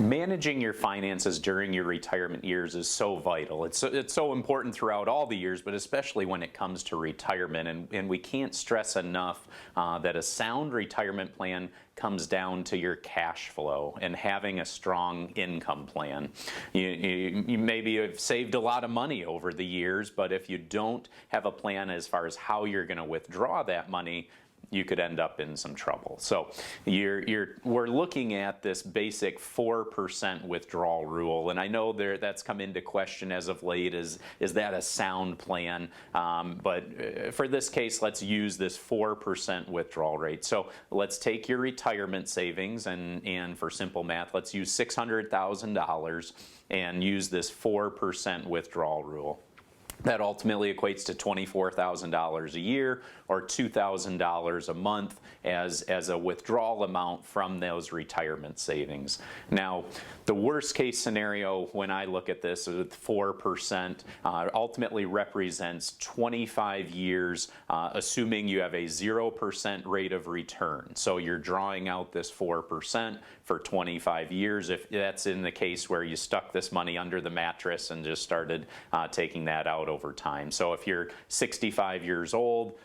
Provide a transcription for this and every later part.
Managing your finances during your retirement years is so vital. It's so important throughout all the years, but especially when it comes to retirement. And we can't stress enough that a sound retirement plan comes down to your cash flow and having a strong income plan. You maybe have saved a lot of money over the years, but if you don't have a plan as far as how you're going to withdraw that money, you could end up in some trouble. So we're looking at this basic 4% withdrawal rule, and I know that's come into question as of late. Is that a sound plan? But for this case, let's use this 4% withdrawal rate. So let's take your retirement savings, and for simple math, let's use $600,000 and use this 4% withdrawal rule. That ultimately equates to $24,000 a year or $2,000 a month as a withdrawal amount from those retirement savings. Now, the worst case scenario when I look at this with 4% ultimately represents 25 years, assuming you have a 0% rate of return. So you're drawing out this 4% for 25 years. If that's in the case where you stuck this money under the mattress and just started taking that out over time. So if you're 65 years old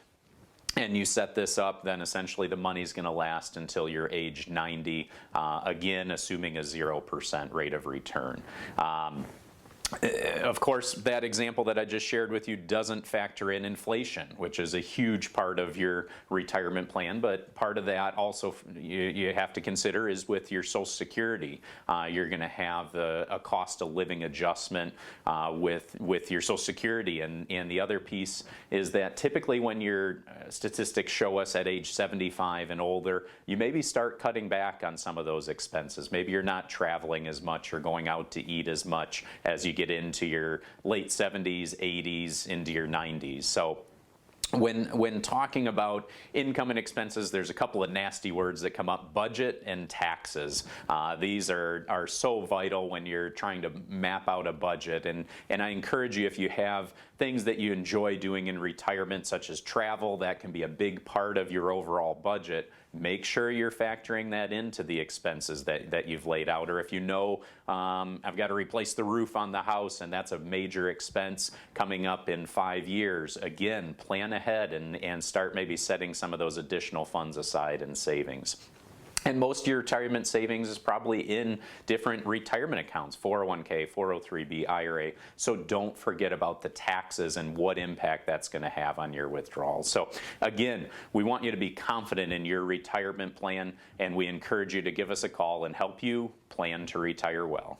and you set this up, then essentially the money's going to last until you're age 90, again, assuming a 0% rate of return. Of course, that example that I just shared with you doesn't factor in inflation, which is a huge part of your retirement plan, but part of that also you have to consider is with your Social Security. You're going to have a cost of living adjustment with your Social Security, and the other piece is that typically when your statistics show us at age 75 and older, you maybe start cutting back on some of those expenses. Maybe you're not traveling as much or going out to eat as much as you get into your late 70s, 80s, into your 90s. So when talking about income and expenses, there's a couple of nasty words that come up: budget and taxes. These are so vital when you're trying to map out a budget. And I encourage you, if you have things that you enjoy doing in retirement, such as travel, that can be a big part of your overall budget. Make sure you're factoring that into the expenses that you've laid out. Or if you know, I've got to replace the roof on the house and that's a major expense coming up in 5 years, again, plan ahead and start maybe setting some of those additional funds aside in savings. And most of your retirement savings is probably in different retirement accounts: 401k, 403b, IRA. So don't forget about the taxes and what impact that's going to have on your withdrawals. So again, we want you to be confident in your retirement plan, and we encourage you to give us a call and help you plan to retire well.